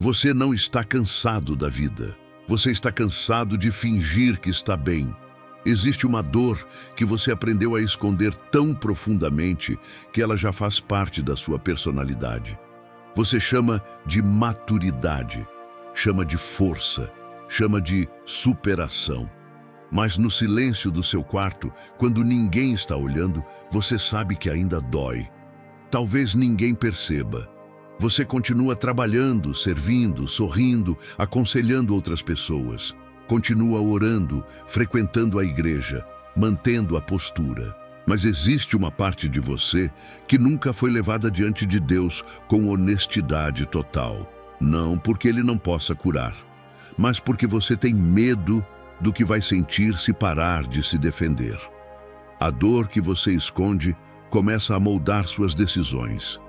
Você não está cansado da vida. Você está cansado de fingir que está bem. Existe uma dor que você aprendeu a esconder tão profundamente que ela já faz parte da sua personalidade. Você chama de maturidade, chama de força, chama de superação. Mas no silêncio do seu quarto, quando ninguém está olhando, você sabe que ainda dói. Talvez ninguém perceba. Você continua trabalhando, servindo, sorrindo, aconselhando outras pessoas. Continua orando, frequentando a igreja, mantendo a postura. Mas existe uma parte de você que nunca foi levada diante de Deus com honestidade total. Não porque Ele não possa curar, mas porque você tem medo do que vai sentir se parar de se defender. A dor que você esconde começa a moldar suas decisões.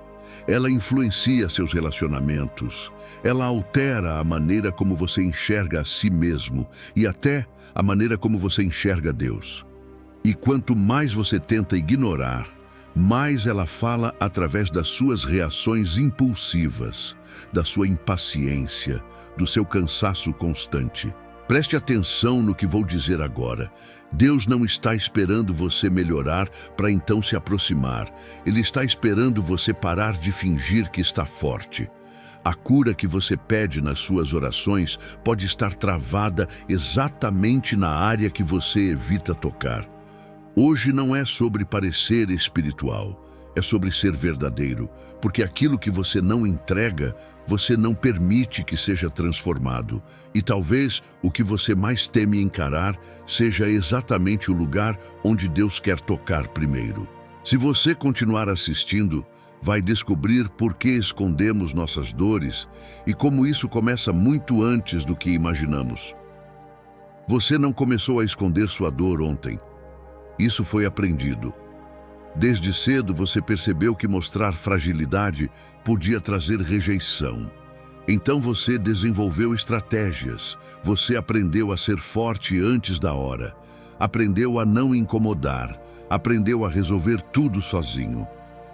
Ela influencia seus relacionamentos. Ela altera a maneira como você enxerga a si mesmo e até a maneira como você enxerga Deus. E quanto mais você tenta ignorar, mais ela fala através das suas reações impulsivas, da sua impaciência, do seu cansaço constante. Preste atenção no que vou dizer agora. Deus não está esperando você melhorar para então se aproximar. Ele está esperando você parar de fingir que está forte. A cura que você pede nas suas orações pode estar travada exatamente na área que você evita tocar. Hoje não é sobre parecer espiritual, é sobre ser verdadeiro, porque aquilo que você não entrega, você não permite que seja transformado. E talvez o que você mais teme encarar seja exatamente o lugar onde Deus quer tocar primeiro. Se você continuar assistindo, vai descobrir por que escondemos nossas dores e como isso começa muito antes do que imaginamos. Você não começou a esconder sua dor ontem. Isso foi aprendido. Desde cedo você percebeu que mostrar fragilidade podia trazer rejeição. Então você desenvolveu estratégias. Você aprendeu a ser forte antes da hora. Aprendeu a não incomodar. Aprendeu a resolver tudo sozinho.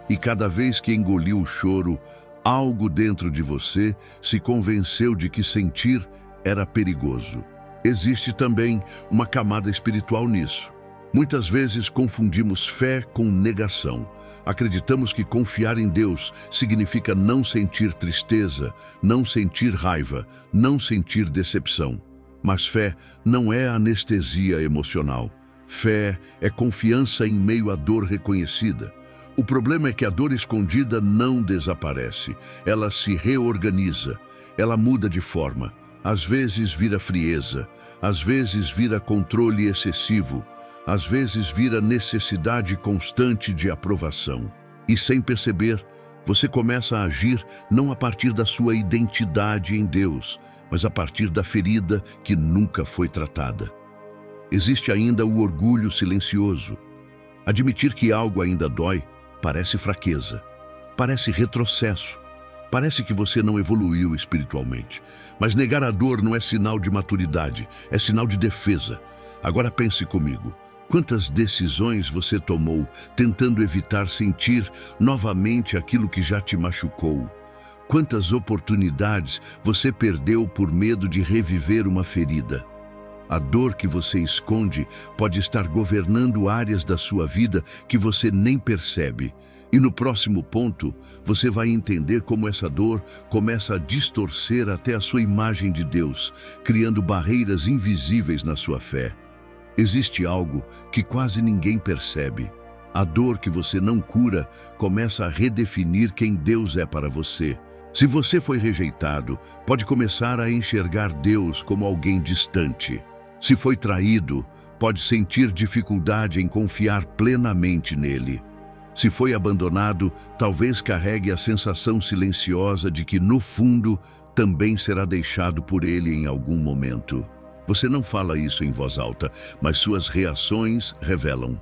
E cada vez que engoliu o choro, algo dentro de você se convenceu de que sentir era perigoso. Existe também uma camada espiritual nisso. Muitas vezes confundimos fé com negação. Acreditamos que confiar em Deus significa não sentir tristeza, não sentir raiva, não sentir decepção. Mas fé não é anestesia emocional. Fé é confiança em meio à dor reconhecida. O problema é que a dor escondida não desaparece. Ela se reorganiza, ela muda de forma. Às vezes vira frieza, às vezes vira controle excessivo, às vezes vira necessidade constante de aprovação. E sem perceber, você começa a agir não a partir da sua identidade em Deus, mas a partir da ferida que nunca foi tratada. Existe ainda o orgulho silencioso. Admitir que algo ainda dói parece fraqueza, parece retrocesso, parece que você não evoluiu espiritualmente. Mas negar a dor não é sinal de maturidade, é sinal de defesa. Agora pense comigo. Quantas decisões você tomou tentando evitar sentir novamente aquilo que já te machucou? Quantas oportunidades você perdeu por medo de reviver uma ferida? A dor que você esconde pode estar governando áreas da sua vida que você nem percebe. E no próximo ponto, você vai entender como essa dor começa a distorcer até a sua imagem de Deus, criando barreiras invisíveis na sua fé. Existe algo que quase ninguém percebe. A dor que você não cura começa a redefinir quem Deus é para você. Se você foi rejeitado, pode começar a enxergar Deus como alguém distante. Se foi traído, pode sentir dificuldade em confiar plenamente nele. Se foi abandonado, talvez carregue a sensação silenciosa de que, no fundo, também será deixado por ele em algum momento. Você não fala isso em voz alta, mas suas reações revelam.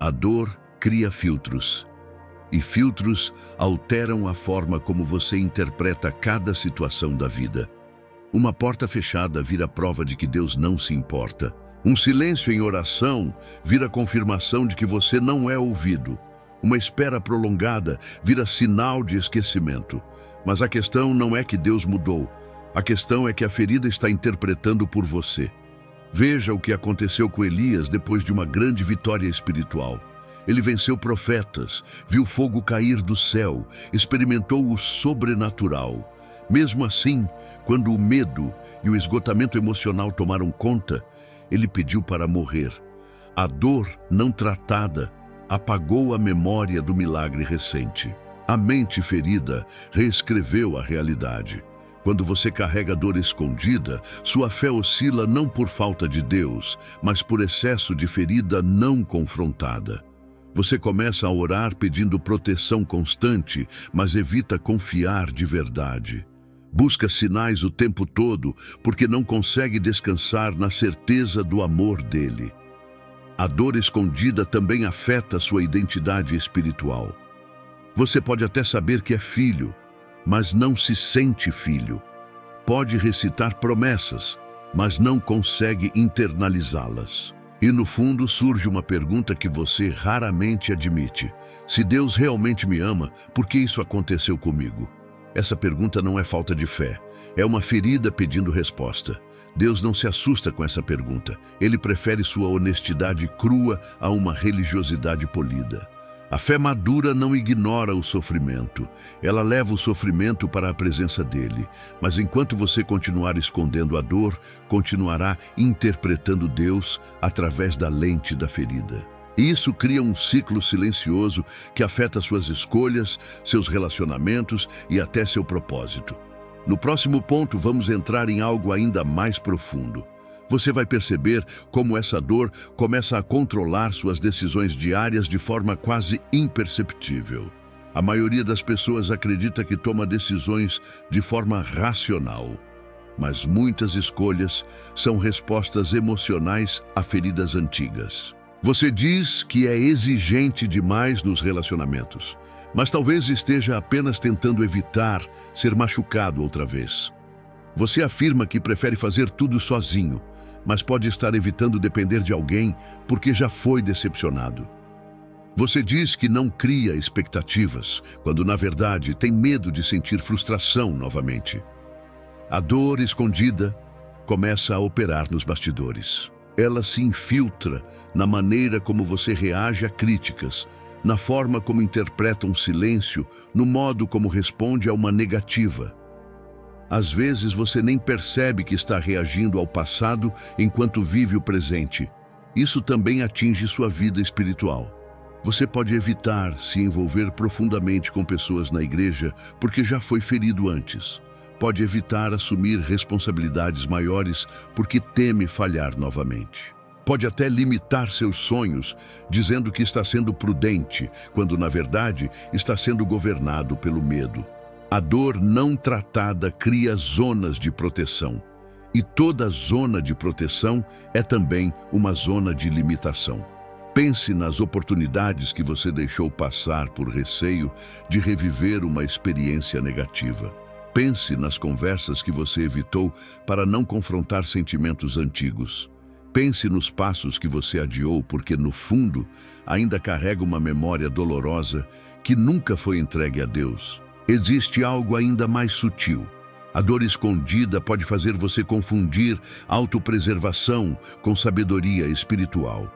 A dor cria filtros, e filtros alteram a forma como você interpreta cada situação da vida. Uma porta fechada vira prova de que Deus não se importa. Um silêncio em oração vira confirmação de que você não é ouvido. Uma espera prolongada vira sinal de esquecimento. Mas a questão não é que Deus mudou. A questão é que a ferida está interpretando por você. Veja o que aconteceu com Elias depois de uma grande vitória espiritual. Ele venceu profetas, viu fogo cair do céu, experimentou o sobrenatural. Mesmo assim, quando o medo e o esgotamento emocional tomaram conta, ele pediu para morrer. A dor não tratada apagou a memória do milagre recente. A mente ferida reescreveu a realidade. Quando você carrega dor escondida, sua fé oscila não por falta de Deus, mas por excesso de ferida não confrontada. Você começa a orar pedindo proteção constante, mas evita confiar de verdade. Busca sinais o tempo todo porque não consegue descansar na certeza do amor dele. A dor escondida também afeta sua identidade espiritual. Você pode até saber que é filho, mas não se sente filho. Pode recitar promessas, mas não consegue internalizá-las. E no fundo surge uma pergunta que você raramente admite. Se Deus realmente me ama, por que isso aconteceu comigo? Essa pergunta não é falta de fé, é uma ferida pedindo resposta. Deus não se assusta com essa pergunta. Ele prefere sua honestidade crua a uma religiosidade polida. A fé madura não ignora o sofrimento. Ela leva o sofrimento para a presença dele. Mas enquanto você continuar escondendo a dor, continuará interpretando Deus através da lente da ferida. E isso cria um ciclo silencioso que afeta suas escolhas, seus relacionamentos e até seu propósito. No próximo ponto, vamos entrar em algo ainda mais profundo. Você vai perceber como essa dor começa a controlar suas decisões diárias de forma quase imperceptível. A maioria das pessoas acredita que toma decisões de forma racional, mas muitas escolhas são respostas emocionais a feridas antigas. Você diz que é exigente demais nos relacionamentos, mas talvez esteja apenas tentando evitar ser machucado outra vez. Você afirma que prefere fazer tudo sozinho, mas pode estar evitando depender de alguém porque já foi decepcionado. Você diz que não cria expectativas, quando na verdade tem medo de sentir frustração novamente. A dor escondida começa a operar nos bastidores. Ela se infiltra na maneira como você reage a críticas, na forma como interpreta um silêncio, no modo como responde a uma negativa. Às vezes você nem percebe que está reagindo ao passado enquanto vive o presente. Isso também atinge sua vida espiritual. Você pode evitar se envolver profundamente com pessoas na igreja porque já foi ferido antes. Pode evitar assumir responsabilidades maiores porque teme falhar novamente. Pode até limitar seus sonhos, dizendo que está sendo prudente, quando na verdade está sendo governado pelo medo. A dor não tratada cria zonas de proteção, e toda zona de proteção é também uma zona de limitação. Pense nas oportunidades que você deixou passar por receio de reviver uma experiência negativa. Pense nas conversas que você evitou para não confrontar sentimentos antigos. Pense nos passos que você adiou porque, no fundo, ainda carrega uma memória dolorosa que nunca foi entregue a Deus. Existe algo ainda mais sutil. A dor escondida pode fazer você confundir autopreservação com sabedoria espiritual.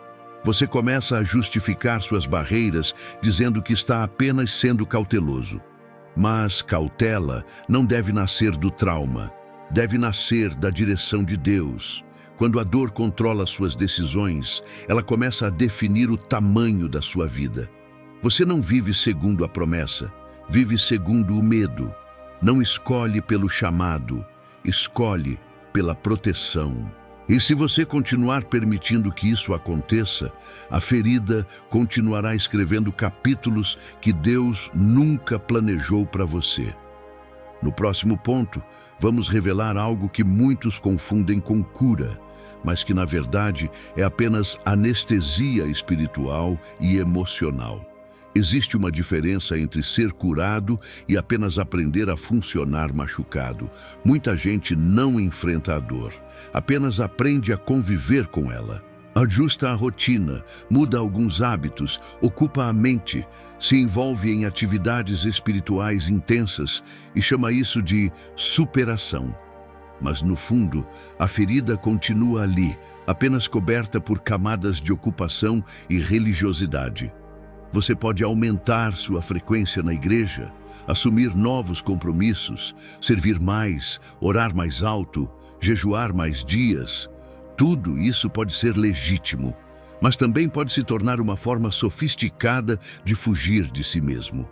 Você começa a justificar suas barreiras, dizendo que está apenas sendo cauteloso. Mas cautela não deve nascer do trauma, deve nascer da direção de Deus. Quando a dor controla suas decisões, ela começa a definir o tamanho da sua vida. Você não vive segundo a promessa, vive segundo o medo. Não escolhe pelo chamado, escolhe pela proteção. E se você continuar permitindo que isso aconteça, a ferida continuará escrevendo capítulos que Deus nunca planejou para você. No próximo ponto, vamos revelar algo que muitos confundem com cura, mas que na verdade é apenas anestesia espiritual e emocional. Existe uma diferença entre ser curado e apenas aprender a funcionar machucado. Muita gente não enfrenta a dor, apenas aprende a conviver com ela. Ajusta a rotina, muda alguns hábitos, ocupa a mente, se envolve em atividades espirituais intensas e chama isso de superação. mas no fundo, a ferida continua ali, apenas coberta por camadas de ocupação e religiosidade. Você pode aumentar sua frequência na igreja, assumir novos compromissos, servir mais, orar mais alto, jejuar mais dias. Tudo isso pode ser legítimo, mas também pode se tornar uma forma sofisticada de fugir de si mesmo.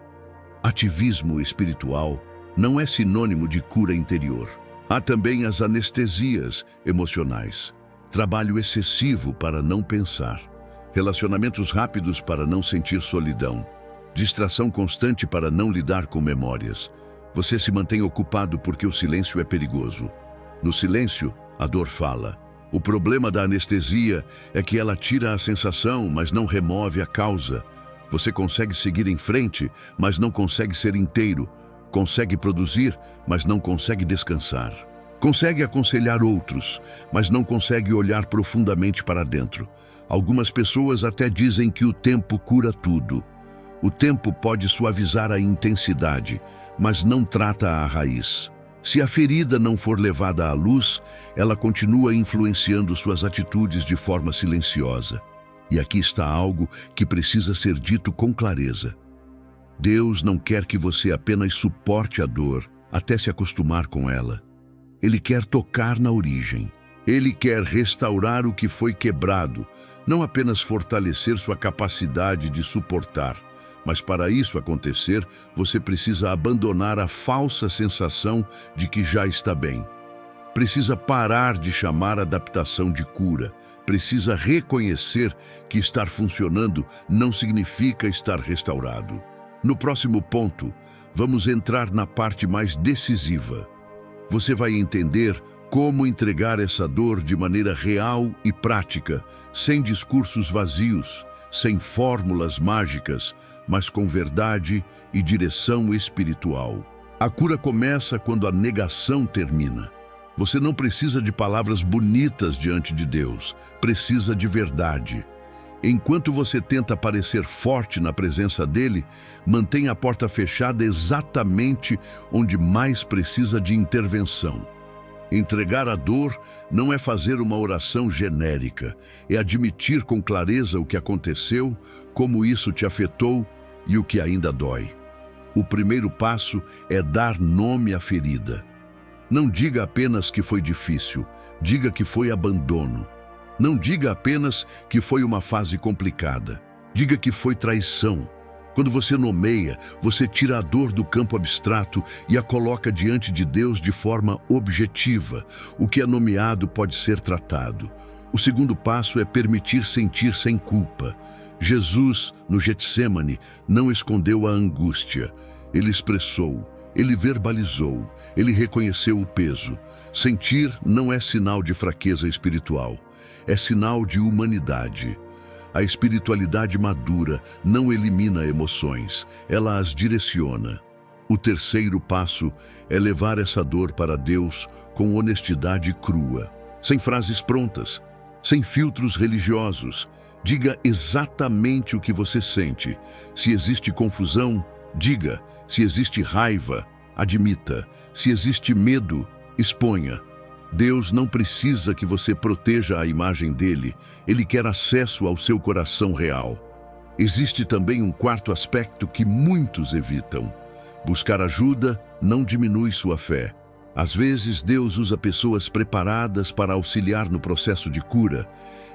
Ativismo espiritual não é sinônimo de cura interior. Há também as anestesias emocionais, trabalho excessivo para não pensar, relacionamentos rápidos para não sentir solidão, distração constante para não lidar com memórias. Você se mantém ocupado porque o silêncio é perigoso. No silêncio, a dor fala. O problema da anestesia é que ela tira a sensação, mas não remove a causa. Você consegue seguir em frente, mas não consegue ser inteiro. Consegue produzir, mas não consegue descansar. Consegue aconselhar outros, mas não consegue olhar profundamente para dentro. Algumas pessoas até dizem que o tempo cura tudo. O tempo pode suavizar a intensidade, mas não trata a raiz. Se a ferida não for levada à luz, ela continua influenciando suas atitudes de forma silenciosa. E aqui está algo que precisa ser dito com clareza. Deus não quer que você apenas suporte a dor até se acostumar com ela. Ele quer tocar na origem. Ele quer restaurar o que foi quebrado, não apenas fortalecer sua capacidade de suportar. Mas para isso acontecer, você precisa abandonar a falsa sensação de que já está bem. Precisa parar de chamar a adaptação de cura. Precisa reconhecer que estar funcionando não significa estar restaurado. No próximo ponto, vamos entrar na parte mais decisiva. Você vai entender como entregar essa dor de maneira real e prática, sem discursos vazios, sem fórmulas mágicas, mas com verdade e direção espiritual. A cura começa quando a negação termina. Você não precisa de palavras bonitas diante de Deus, precisa de verdade. Enquanto você tenta parecer forte na presença dele, mantenha a porta fechada exatamente onde mais precisa de intervenção. Entregar a dor não é fazer uma oração genérica, é admitir com clareza o que aconteceu, como isso te afetou e o que ainda dói. O primeiro passo é dar nome à ferida. Não diga apenas que foi difícil, diga que foi abandono. Não diga apenas que foi uma fase complicada, diga que foi traição. Quando você nomeia, você tira a dor do campo abstrato e a coloca diante de Deus de forma objetiva. O que é nomeado pode ser tratado. O segundo passo é permitir sentir sem culpa. Jesus, no Getsêmani, não escondeu a angústia. Ele expressou, ele verbalizou, ele reconheceu o peso. Sentir não é sinal de fraqueza espiritual, é sinal de humanidade. A espiritualidade madura não elimina emoções, ela as direciona. O terceiro passo é levar essa dor para Deus com honestidade crua, sem frases prontas, sem filtros religiosos. Diga exatamente o que você sente. Se existe confusão, diga. Se existe raiva, admita. Se existe medo, exponha. Deus não precisa que você proteja a imagem dele. Ele quer acesso ao seu coração real. Existe também um quarto aspecto que muitos evitam. Buscar ajuda não diminui sua fé. Às vezes, Deus usa pessoas preparadas para auxiliar no processo de cura.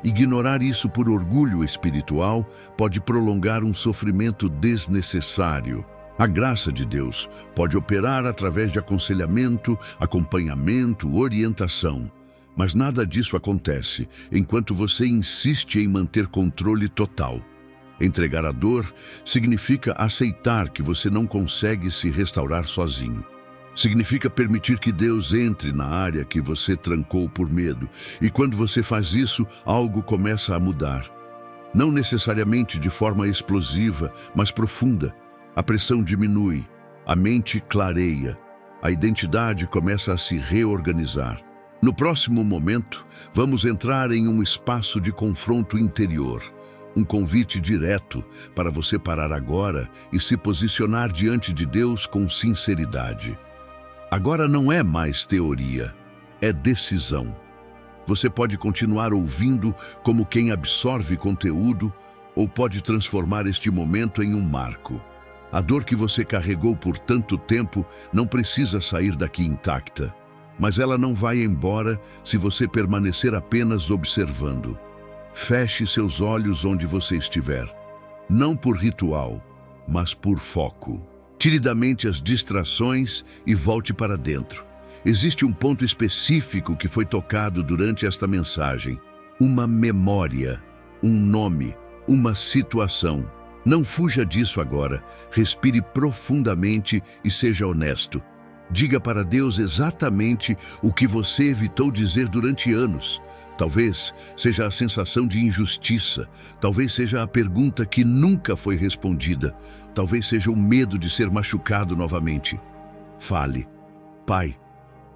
Ignorar isso por orgulho espiritual pode prolongar um sofrimento desnecessário. A graça de Deus pode operar através de aconselhamento, acompanhamento, orientação. Mas nada disso acontece enquanto você insiste em manter controle total. Entregar a dor significa aceitar que você não consegue se restaurar sozinho. Significa permitir que Deus entre na área que você trancou por medo. E quando você faz isso, algo começa a mudar. Não necessariamente de forma explosiva, mas profunda. A pressão diminui, a mente clareia, a identidade começa a se reorganizar. No próximo momento, vamos entrar em um espaço de confronto interior, um convite direto para você parar agora e se posicionar diante de Deus com sinceridade. Agora não é mais teoria, é decisão. Você pode continuar ouvindo como quem absorve conteúdo ou pode transformar este momento em um marco. A dor que você carregou por tanto tempo não precisa sair daqui intacta, mas ela não vai embora se você permanecer apenas observando. Feche seus olhos onde você estiver, não por ritual, mas por foco. Tire da mente as distrações e volte para dentro. Existe um ponto específico que foi tocado durante esta mensagem. Uma memória, um nome, uma situação. Não fuja disso agora. Respire profundamente e seja honesto. Diga para Deus exatamente o que você evitou dizer durante anos. Talvez seja a sensação de injustiça, talvez seja a pergunta que nunca foi respondida, talvez seja o medo de ser machucado novamente. Fale. Pai,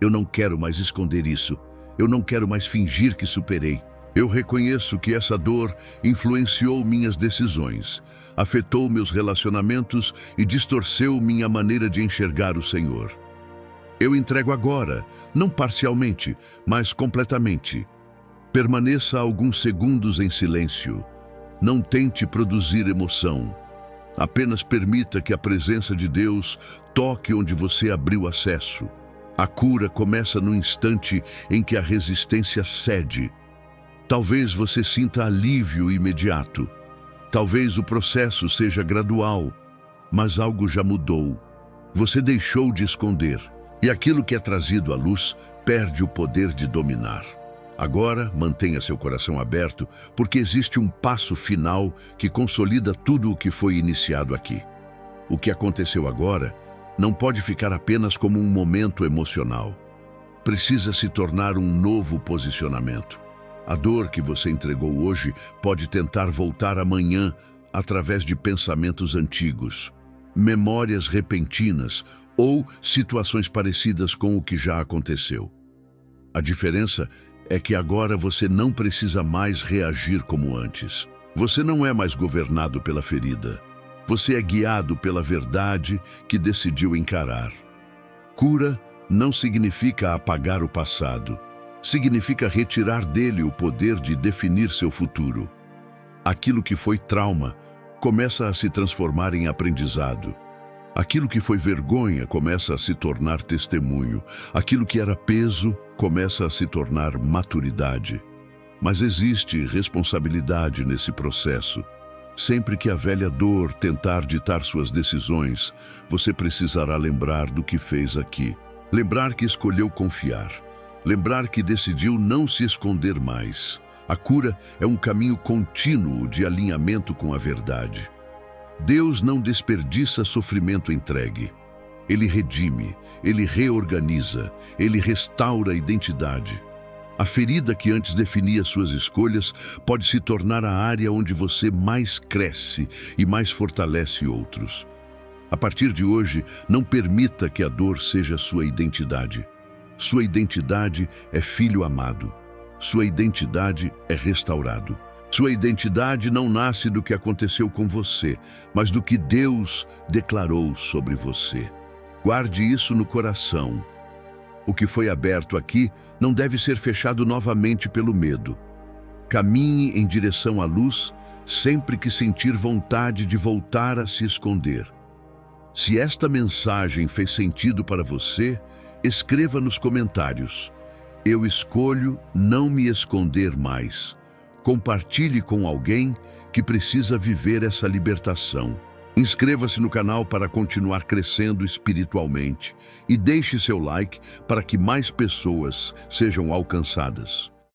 eu não quero mais esconder isso. Eu não quero mais fingir que superei. Eu reconheço que essa dor influenciou minhas decisões, afetou meus relacionamentos e distorceu minha maneira de enxergar o Senhor. Eu entrego agora, não parcialmente, mas completamente. Permaneça alguns segundos em silêncio. Não tente produzir emoção. Apenas permita que a presença de Deus toque onde você abriu acesso. A cura começa no instante em que a resistência cede. Talvez você sinta alívio imediato. Talvez o processo seja gradual, mas algo já mudou. Você deixou de esconder, e aquilo que é trazido à luz perde o poder de dominar. Agora, mantenha seu coração aberto, porque existe um passo final que consolida tudo o que foi iniciado aqui. O que aconteceu agora não pode ficar apenas como um momento emocional. Precisa se tornar um novo posicionamento. A dor que você entregou hoje pode tentar voltar amanhã através de pensamentos antigos, memórias repentinas ou situações parecidas com o que já aconteceu. A diferença é que agora você não precisa mais reagir como antes. Você não é mais governado pela ferida. Você é guiado pela verdade que decidiu encarar. Cura não significa apagar o passado. Significa retirar dele o poder de definir seu futuro. Aquilo que foi trauma começa a se transformar em aprendizado. Aquilo que foi vergonha começa a se tornar testemunho. Aquilo que era peso começa a se tornar maturidade. Mas existe responsabilidade nesse processo. Sempre que a velha dor tentar ditar suas decisões, você precisará lembrar do que fez aqui. Lembrar que escolheu confiar. Lembrar que decidiu não se esconder mais. A cura é um caminho contínuo de alinhamento com a verdade. Deus não desperdiça sofrimento entregue. Ele redime, ele reorganiza, ele restaura a identidade. A ferida que antes definia suas escolhas pode se tornar a área onde você mais cresce e mais fortalece outros. A partir de hoje, não permita que a dor seja sua identidade. Sua identidade é filho amado. Sua identidade é restaurado. Sua identidade não nasce do que aconteceu com você, mas do que Deus declarou sobre você. Guarde isso no coração. O que foi aberto aqui não deve ser fechado novamente pelo medo. Caminhe em direção à luz sempre que sentir vontade de voltar a se esconder. Se esta mensagem fez sentido para você, escreva nos comentários. Eu escolho não me esconder mais. Compartilhe com alguém que precisa viver essa libertação. Inscreva-se no canal para continuar crescendo espiritualmente e deixe seu like para que mais pessoas sejam alcançadas.